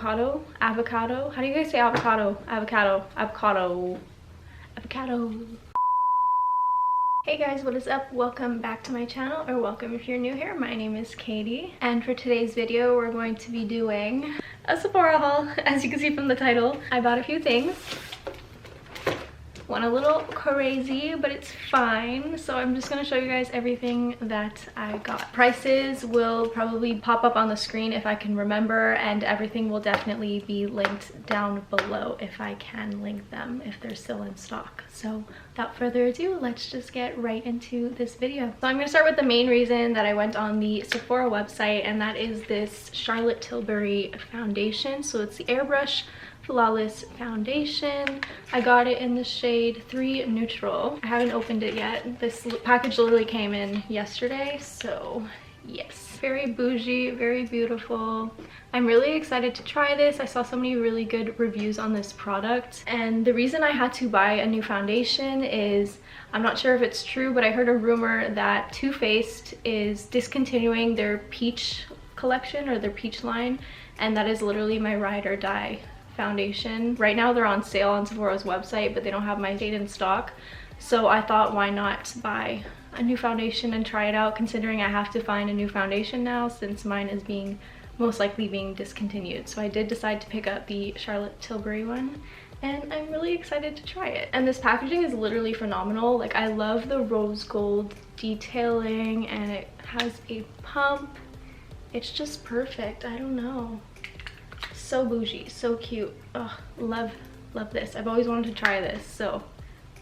avocado. How do you guys say avocado? Avocado. Hey guys, what is up? Welcome back to my channel, or welcome if you're new here. My name is Katie, and for today's video we're going to be doing a Sephora haul. As you can see from the title, I bought a few things. Went a little crazy, but it's fine. So I'm just going to show you guys everything that I got. Prices will probably pop up on the screen if I can remember, and everything will definitely be linked down below if I can link them, if they're still in stock. So without further ado, let's just get right into this video. So I'm going to start with the main reason that I went on the Sephora website, and that is this Charlotte Tilbury foundation. So it's the Airbrush Flawless foundation. I got it in the shade 3 Neutral. I haven't opened it yet. This package literally came in yesterday, so yes. Very bougie, very beautiful. I'm really excited to try this. I saw so many really good reviews on this product, and the reason I had to buy a new foundation is, I'm not sure if it's true, but I heard a rumor that Too Faced is discontinuing their peach collection or their peach line, and that is literally my ride or die foundation. Right now they're on sale on Sephora's website, but they don't have my shade in stock. So I thought, why not buy a new foundation and try it out, considering I have to find a new foundation now since mine is most likely being discontinued. So I did decide to pick up the Charlotte Tilbury one, and I'm really excited to try it. And this packaging is literally phenomenal. Like, I love the rose gold detailing, and it has a pump. It's just perfect. I don't know. So bougie, so cute. Oh, love this. I've always wanted to try this, so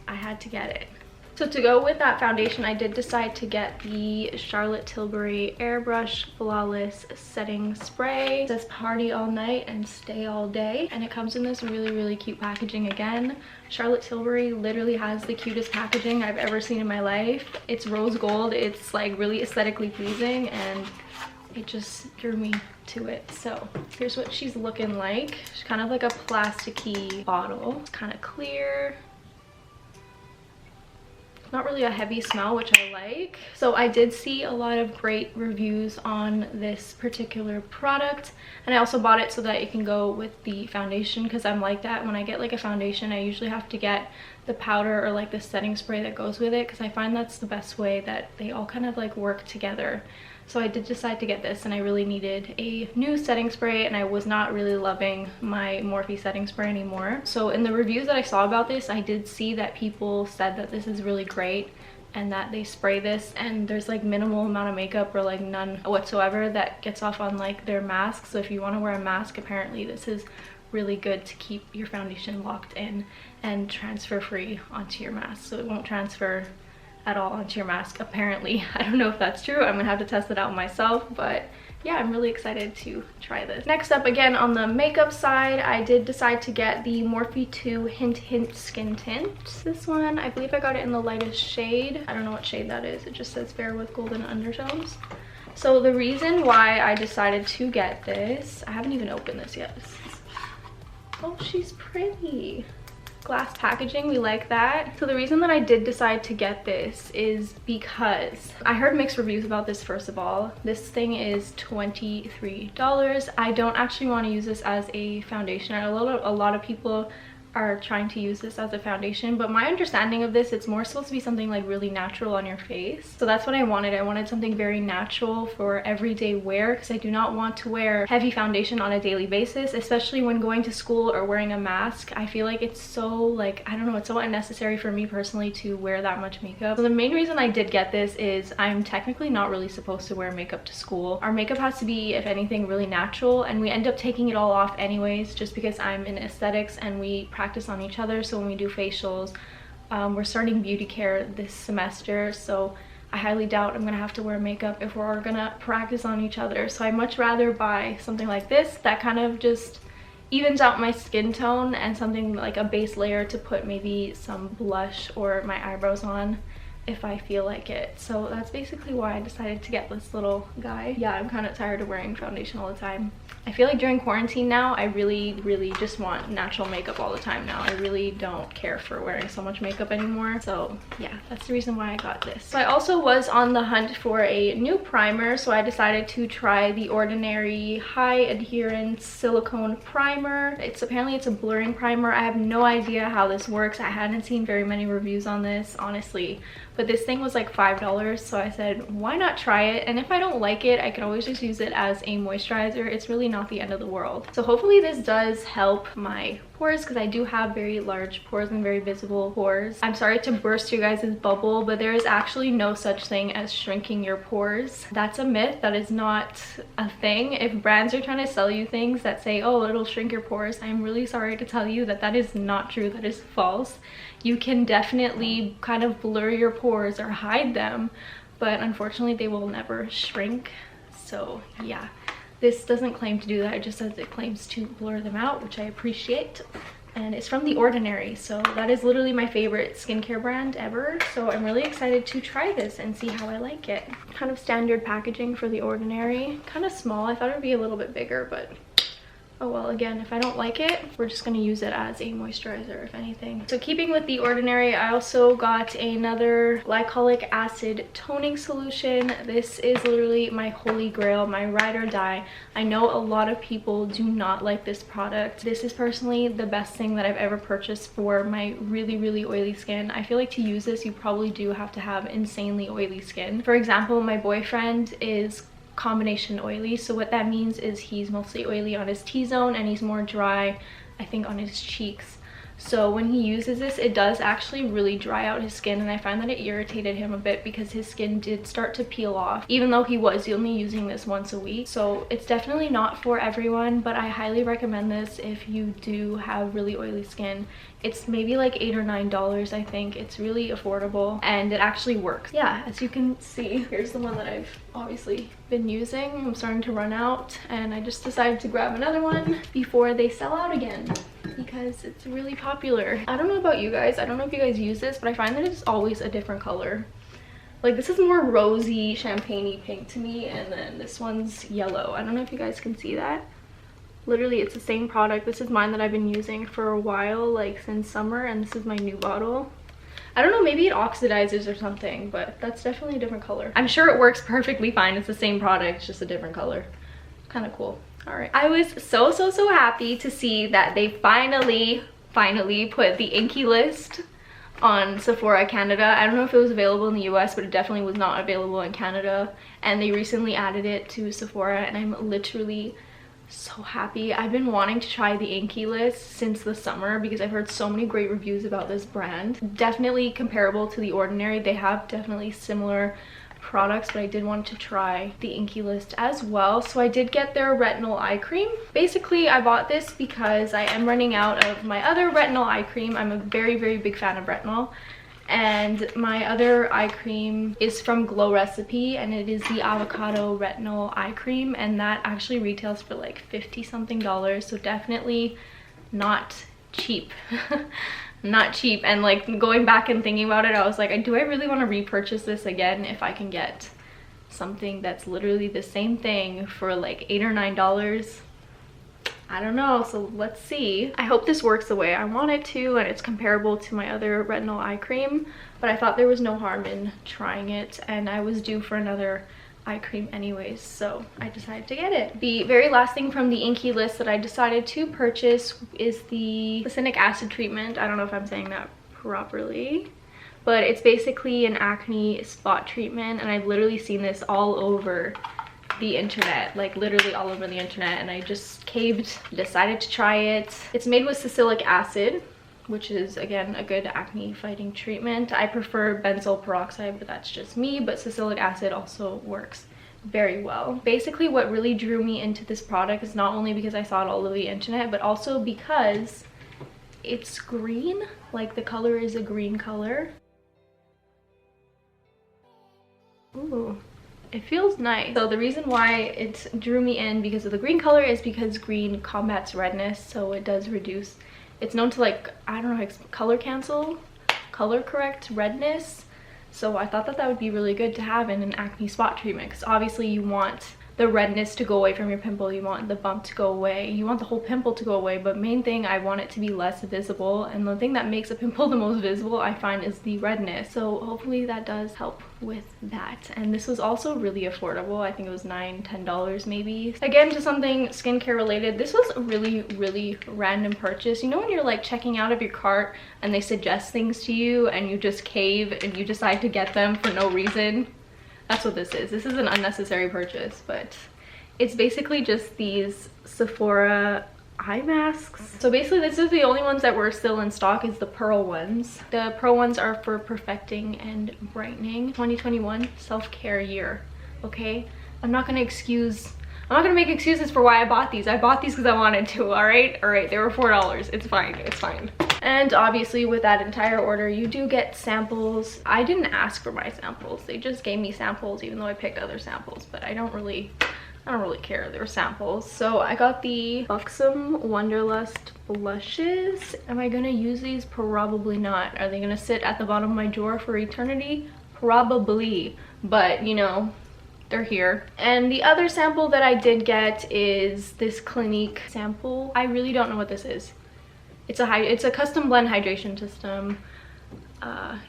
I had to get it. So to go with that foundation, I did decide to get the Charlotte Tilbury Airbrush Flawless Setting Spray. It says party all night and stay all day, and it comes in this really cute packaging. Again, Charlotte Tilbury literally has the cutest packaging I've ever seen in my life. It's rose gold. It's like really aesthetically pleasing, and it just drew me to it. So here's what she's looking like. She's kind of like a plasticky bottle. It's kind of clear. Not really a heavy smell, which I like. So I did see a lot of great reviews on this particular product, and I also bought it so that it can go with the foundation, because I'm like that. When I get like a foundation, I usually have to get the powder or like the setting spray that goes with it, because I find that's the best way that they all kind of like work together. So I did decide to get this, and I really needed a new setting spray, and I was not really loving my Morphe setting spray anymore. So in the reviews that I saw about this, I did see that people said that this is really great, and that they spray this and there's like minimal amount of makeup or like none whatsoever that gets off on like their mask. So if you want to wear a mask, apparently this is really good to keep your foundation locked in and transfer free onto your mask, so it won't transfer at all onto your mask, apparently. I don't know if that's true. I'm gonna have to test it out myself, but yeah, I'm really excited to try this. Next up, again on the makeup side, I did decide to get the Morphe 2 Hint Skin Tint. This one, I believe I got it in the lightest shade. I don't know what shade that is. It just says fair with golden undertones. So the reason why I decided to get this, I haven't even opened this yet. Oh, she's pretty. Glass packaging, we like that. So the reason that I did decide to get this is because I heard mixed reviews about this. First of all, this thing is $23. I don't actually want to use this as a foundation. A lot of people are trying to use this as a foundation, but my understanding of this, it's more supposed to be something like really natural on your face. So that's what I wanted. I wanted something very natural for everyday wear, because I do not want to wear heavy foundation on a daily basis, especially when going to school or wearing a mask. I feel like it's so, like, I don't know, it's so unnecessary for me personally to wear that much makeup. So the main reason I did get this is I'm technically not really supposed to wear makeup to school. Our makeup has to be, if anything, really natural, and we end up taking it all off anyways, just because I'm in aesthetics and we practice on each other. So when we do facials, we're starting beauty care this semester, so I highly doubt I'm gonna have to wear makeup if we're gonna practice on each other. So I'd much rather buy something like this that kind of just evens out my skin tone, and something like a base layer to put maybe some blush or my eyebrows on, if I feel like it. So that's basically why I decided to get this little guy. Yeah, I'm kind of tired of wearing foundation all the time. I feel like during quarantine now, I really just want natural makeup all the time now. I really don't care for wearing so much makeup anymore. So yeah, that's the reason why I got this. So I also was on the hunt for a new primer, so I decided to try the Ordinary High Adherence Silicone Primer. Apparently it's a blurring primer. I have no idea how this works. I hadn't seen very many reviews on this, honestly. But this thing was like $5, so I said, why not try it? And if I don't like it, I can always just use it as a moisturizer. It's really not the end of the world. So hopefully this does help my pores, because I do have very large pores and very visible pores. I'm sorry to burst you guys' bubble, but there is actually no such thing as shrinking your pores. That's a myth. That is not a thing. If brands are trying to sell you things that say, oh, it'll shrink your pores, I'm really sorry to tell you that that is not true. That is false. You can definitely kind of blur your pores or hide them, but unfortunately they will never shrink. So yeah, this doesn't claim to do that. It just says it claims to blur them out, which I appreciate. And it's from The Ordinary, so that is literally my favorite skincare brand ever. So I'm really excited to try this and see how I like it. Kind of standard packaging for The Ordinary. Kind of small. I thought it would be a little bit bigger, but oh well. Again, if I don't like it, we're just going to use it as a moisturizer, if anything. So keeping with The Ordinary, I also got another glycolic acid toning solution. This is literally my holy grail, my ride or die. I know a lot of people do not like this product. This is personally the best thing that I've ever purchased for my really oily skin. I feel like to use this, you probably do have to have insanely oily skin. For example, my boyfriend is combination oily, so what that means is he's mostly oily on his T-zone and he's more dry, I think, on his cheeks. So when he uses this, it does actually really dry out his skin, and I find that it irritated him a bit because his skin did start to peel off, even though he was only using this once a week. So it's definitely not for everyone, but I highly recommend this if you do have really oily skin. It's maybe like $8 or $9, I think. It's really affordable and it actually works. Yeah, as you can see, here's the one that I've obviously been using. I'm starting to run out and I just decided to grab another one before they sell out again, because it's really popular. I don't know about you guys. I don't know if you guys use this, but I find that it's always a different color. Like this is more rosy, champagne-y pink to me, and then this one's yellow. I don't know if you guys can see that. Literally, it's the same product. This is mine that I've been using for a while, like since summer, and this is my new bottle. I don't know, maybe it oxidizes or something, but that's definitely a different color. I'm sure it works perfectly fine. It's the same product, it's just a different color. Kind of cool. All right, I was so happy to see that they finally put the Inkey List on Sephora Canada. I don't know if it was available in the US, but it definitely was not available in Canada, and they recently added it to Sephora, and I'm literally so happy. I've been wanting to try the Inkey List since the summer because I've heard so many great reviews about this brand. Definitely comparable to The Ordinary. They have definitely similar products, but I did want to try the Inkey List as well. So I did get their retinol eye cream. Basically, I bought this because I am running out of my other retinol eye cream. I'm a very big fan of retinol. And my other eye cream is from Glow Recipe, and it is the avocado retinol eye cream, and that actually retails for like $50 something, so definitely not cheap. Not cheap. And like going back and thinking about it, I was like, do I really want to repurchase this again if I can get something that's literally the same thing for like $8 or $9? I don't know, so let's see. I hope this works the way I want it to and it's comparable to my other retinol eye cream, but I thought there was no harm in trying it, and I was due for another eye cream anyways, so I decided to get it. The very last thing from the Inkey List that I decided to purchase is the salicylic acid treatment. I don't know if I'm saying that properly, but it's basically an acne spot treatment, and I've literally seen this all over the internet, like literally all over the internet, and I just caved, decided to try it. It's made with salicylic acid, which is again a good acne fighting treatment. I prefer benzoyl peroxide, but that's just me, but salicylic acid also works very well. Basically, what really drew me into this product is not only because I saw it all over the internet, but also because it's green. Like the color is a green color. Ooh, it feels nice. So the reason why it drew me in because of the green color is because green combats redness, so it does reduce, it's known to, like, I don't know, color cancel, color correct redness. So I thought that that would be really good to have in an acne spot treatment, because obviously you want the redness to go away from your pimple, you want the bump to go away, you want the whole pimple to go away, but main thing, I want it to be less visible. And the thing that makes a pimple the most visible, I find, is the redness. So hopefully that does help with that. And this was also really affordable. I think it was $9–10 maybe. Again, just something skincare related. This was a really random purchase. You know when you're like checking out of your cart and they suggest things to you and you just cave and you decide to get them for no reason? That's what this is. This is an unnecessary purchase, but it's basically just these Sephora eye masks. So basically this is the only ones that were still in stock, is the pearl ones. The pearl ones are for perfecting and brightening. 2021 self-care year, okay? I'm not gonna make excuses for why I bought these. I bought these because I wanted to, all right? All right, they were $4. It's fine, it's fine. And obviously with that entire order, you do get samples. I didn't ask for my samples. They just gave me samples, even though I picked other samples, but I don't really care. They were samples. So I got the Buxom Wanderlust blushes. Am I gonna use these? Probably not. Are they gonna sit at the bottom of my drawer for eternity? Probably, but you know, they're here. And the other sample that I did get is this Clinique sample. I really don't know what this is. It's a custom blend hydration system.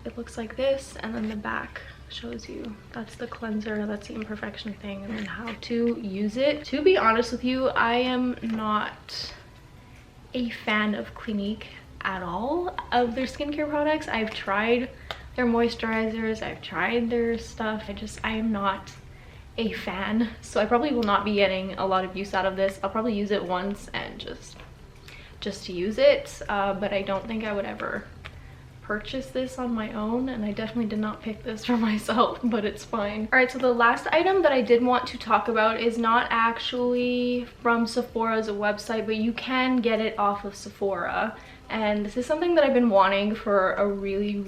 It looks like this, and then the back shows you that's the cleanser, that's the imperfection thing, and then how to use it. To be honest with you, I am not a fan of Clinique at all, of their skincare products. I've tried their moisturizers, I've tried their stuff. I am not a fan, so I probably will not be getting a lot of use out of this. I'll probably use it once and just to use it, but I don't think I would ever purchase this on my own, and I definitely did not pick this for myself, but it's fine. All right, so the last item that I did want to talk about is not actually from Sephora's website, but you can get it off of Sephora. And this is something that I've been wanting for a really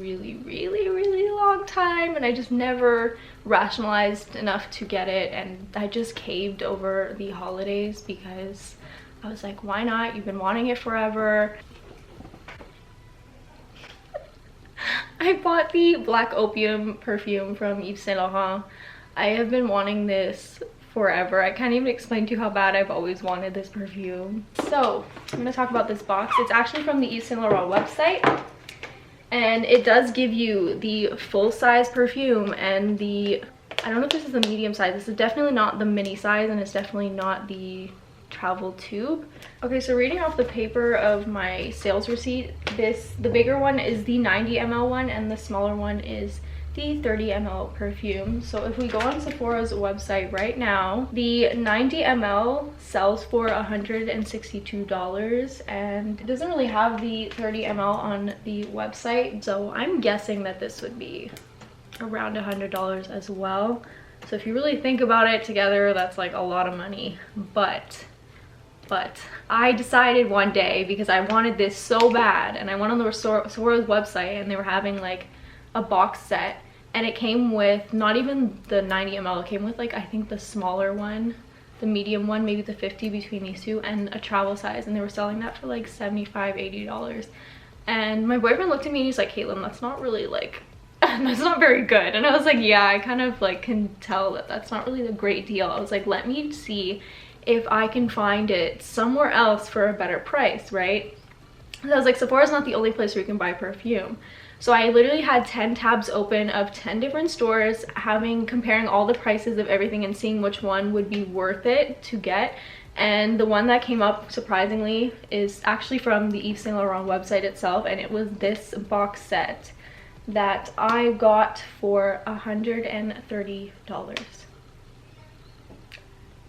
long time, and I just never rationalized enough to get it, and I just caved over the holidays because I was like, why not? You've been wanting it forever. I bought the Black Opium perfume from Yves Saint Laurent. I have been wanting this forever. I can't even explain to you how bad I've always wanted this perfume. So I'm gonna talk about this box. It's actually from the Yves Saint Laurent website, and it does give you the full-size perfume and the, I don't know if this is the medium size. This is definitely not the mini size, and it's definitely not the travel tube. Okay, so reading off the paper of my sales receipt, the bigger one is the 90 ml one, and the smaller one is the 30 ml perfume. So if we go on Sephora's website right now, the 90 ml sells for $162, and it doesn't really have the 30 ml on the website, so I'm guessing that this would be around $100 as well. So if you really think about it together, that's like a lot of money. But I decided one day, because I wanted this so bad, and I went on the Sephora's website, and they were having like a box set, and it came with not even the 90 ml, it came with like, I think the smaller one, the medium one, maybe the 50 between these two, and a travel size, and they were selling that for like $75–80. And my boyfriend looked at me and he's like, Caitlin, that's not really like, that's not very good. And I was like, yeah, I kind of like can tell that that's not really a great deal. I was like, let me see if I can find it somewhere else for a better price, right? And I was like, Sephora's not the only place where you can buy perfume. So I literally had 10 tabs open of 10 different stores, comparing all the prices of everything and seeing which one would be worth it to get. And the one that came up, surprisingly, is actually from the Yves Saint Laurent website itself, and it was this box set that I got for $130.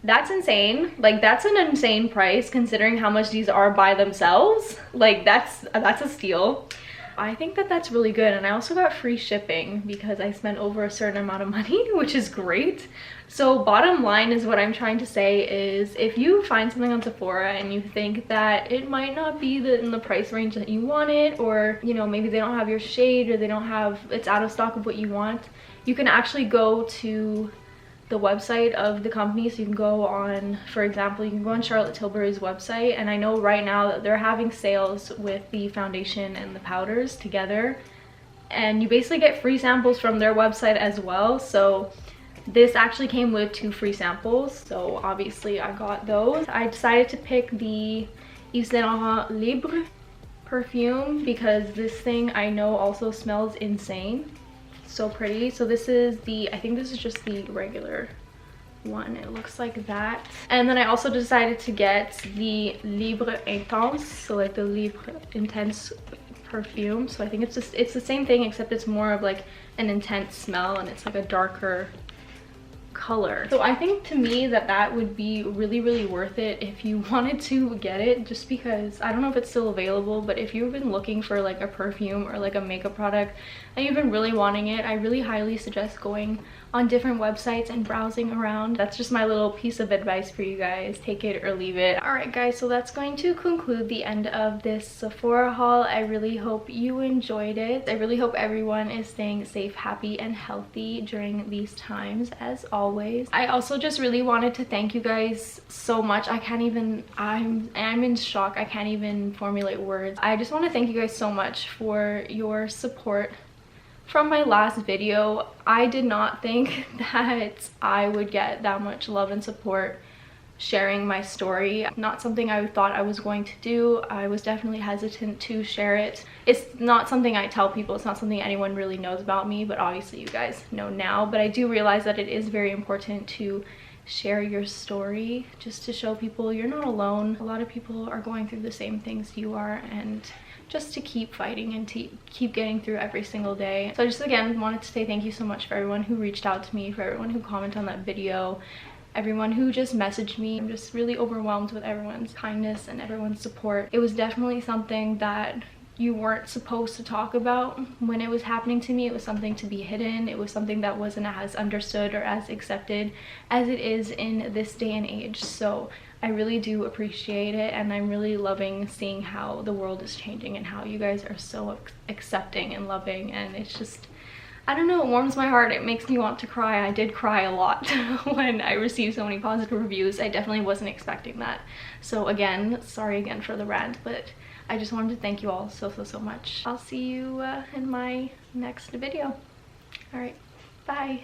That's insane. Like, that's an insane price considering how much these are by themselves. Like, that's a steal. I think that that's really good, and I also got free shipping because I spent over a certain amount of money, which is great. So bottom line is, what I'm trying to say is, if you find something on Sephora and you think that it might not be in the price range that you want it, or you know, maybe they don't have your shade, or it's out of stock of what you want, you can actually go to the website of the company. So you can go on, for example, you can go on Charlotte Tilbury's website, and I know right now that they're having sales with the foundation and the powders together, and you basically get free samples from their website as well. So this actually came with 2 free samples, so obviously I got those. I decided to pick the Yves Saint Laurent Libre perfume because this thing I know also smells insane. So pretty. So this is the, I think this is just the regular one. It looks like that. And then I also decided to get the Libre Intense, so like the Libre Intense perfume. So I think it's just, it's the same thing except it's more of like an intense smell and it's like a darker color. So I think to me that would be really worth it if you wanted to get it, just because I don't know if it's still available, but if you've been looking for like a perfume or like a makeup product and you've been really wanting it, I really highly suggest going on different websites and browsing around. That's just my little piece of advice for you guys. Take it or leave it. Alright guys, so that's going to conclude the end of this Sephora haul. I really hope you enjoyed it. I really hope everyone is staying safe, happy, and healthy during these times as always. I also just really wanted to thank you guys so much. I can't even, I'm in shock. I can't even formulate words. I just want to thank you guys so much for your support from my last video. I did not think that I would get that much love and support sharing my story. Not something I thought I was going to do. I was definitely hesitant to share it. It's not something I tell people. It's not something anyone really knows about me, but obviously you guys know now. But I do realize that it is very important to share your story, just to show people you're not alone. A lot of people are going through the same things you are, and just to keep fighting and to keep getting through every single day. So I just again wanted to say thank you so much for everyone who reached out to me, for everyone who commented on that video, everyone who just messaged me. I'm just really overwhelmed with everyone's kindness and everyone's support. It was definitely something that you weren't supposed to talk about when it was happening to me. It was something to be hidden. It was something that wasn't as understood or as accepted as it is in this day and age. So I really do appreciate it, and I'm really loving seeing how the world is changing and how you guys are so accepting and loving, and it's just, I don't know, it warms my heart. It makes me want to cry. I did cry a lot when I received so many positive reviews. I definitely wasn't expecting that. So again, sorry again for the rant, but I just wanted to thank you all so much. I'll see you in my next video. All right, bye.